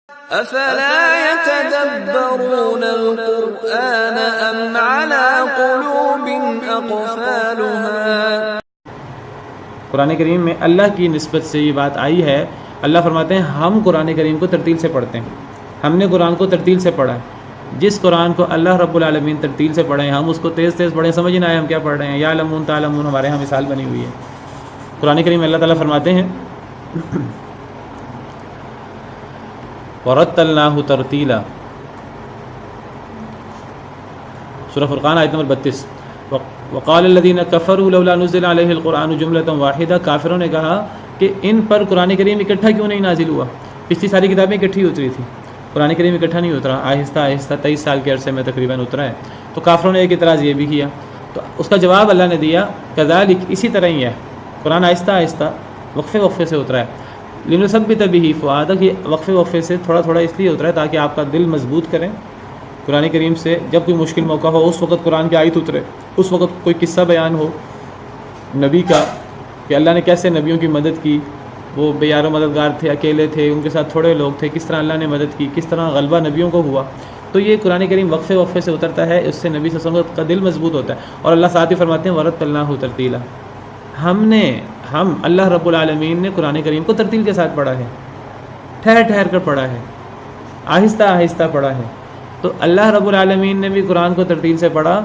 افلا يتدبرون القرآن ام على قلوب اقفالها. قرآن کریم میں اللہ کی نسبت سے یہ بات آئی ہے. اللہ فرماتے ہیں ہم قرآن کریم کو ترتیل سے پڑھتے ہیں. ہم نے قرآن کو ترتیل سے پڑھا ہے. جس قرآن کو اللہ رب العالمین ترتیل سے پڑھے ہیں ہم اس کو تیز تیز پڑھیں. سمجھ نہ آئے ہم کیا پڑھ رہے ہیں. یا لمون تعلمون ہمارے ہاں مثال بنی ہوئی ہے. قرآن کریم میں اللہ تعالیٰ فرماتے ہیں وَرَتَّلْنَاهُ تَرْتِيلًا. سورہ فرقان آیت نمبر 32. وقال الذين كفروا لولا نزل عليه القرآن جملة واحدة. کافروں نے کہا کہ ان پر قرآن کریم اکٹھا کیوں نہیں نازل ہوا. پچھلی ساری کتابیں اکٹھی اتری تھی, قرآن کریم اکٹھا نہیں اترا. آہستہ آہستہ 23 سال کے عرصے میں تقریباً اترا ہے. تو کافروں نے ایک اعتراض یہ بھی کیا. تو اس کا جواب اللہ نے دیا کذالک, اسی طرح ہی ہے. قرآن آہستہ آہستہ وقفے وقفے سے اترا ہے. لنثبت به فؤادک, یہ وقفے وقفے سے تھوڑا تھوڑا اس لیے اترا ہے تاکہ آپ کا دل مضبوط کریں. قرآن کریم سے جب کوئی مشکل موقع ہو اس وقت قرآن کی آیت اترے, اس وقت کوئی قصہ بیان ہو نبی کا کہ اللہ نے کیسے نبیوں کی مدد کی. وہ بے یار و مددگار تھے, اکیلے تھے, ان کے ساتھ تھوڑے لوگ تھے, کس طرح اللہ نے مدد کی, کس طرح غلبہ نبیوں کو ہوا. تو یہ قرآن کریم وقفے وقفے سے اترتا ہے. اس سے نبی صلی اللہ علیہ وسلم کا دل مضبوط ہوتا ہے. اور اللہ ساتھ ہی فرماتے ہیں وَرَتَّلْنَاهُ تَرْتِيلًا. ہم اللہ رب العالمین نے قرآن کریم کو ترتیل کے ساتھ پڑھا ہے, ٹھہر ٹھہر کر پڑھا ہے, آہستہ آہستہ پڑھا ہے. تو اللہ رب العالمین نے بھی قرآن کو ترتیل سے پڑھا,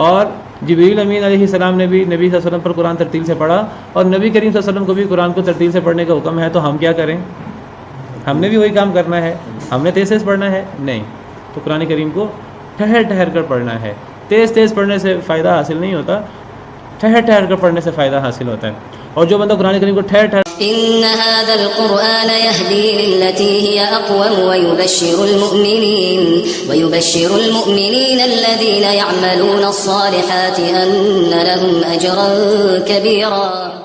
اور جبریل امین علیہ السلام نے بھی نبی صلی اللہ علیہ وسلم پر قرآن ترتیل سے پڑھا, اور نبی کریم صلی اللہ علیہ وسلم کو بھی قرآن کو ترتیل سے پڑھنے کا حکم ہے. تو ہم کیا کریں؟ ہم نے بھی وہی کام کرنا ہے. ہم نے تیز تیز پڑھنا ہے؟ نہیں. تو قرآن کریم کو ٹھہر ٹھہر کر پڑھنا ہے. تیز تیز پڑھنے سے فائدہ حاصل نہیں ہوتا, ٹھہر ٹھہر کر پڑھنے سے فائدہ حاصل ہوتا ہے. اور جو بندہ قرآن کریم کو ٹھہر ٹھہر إن هذا القرآن يهدي للتي هي أقوم ويبشر المؤمنين الذين يعملون الصالحات أن لهم أجرا كبيرا.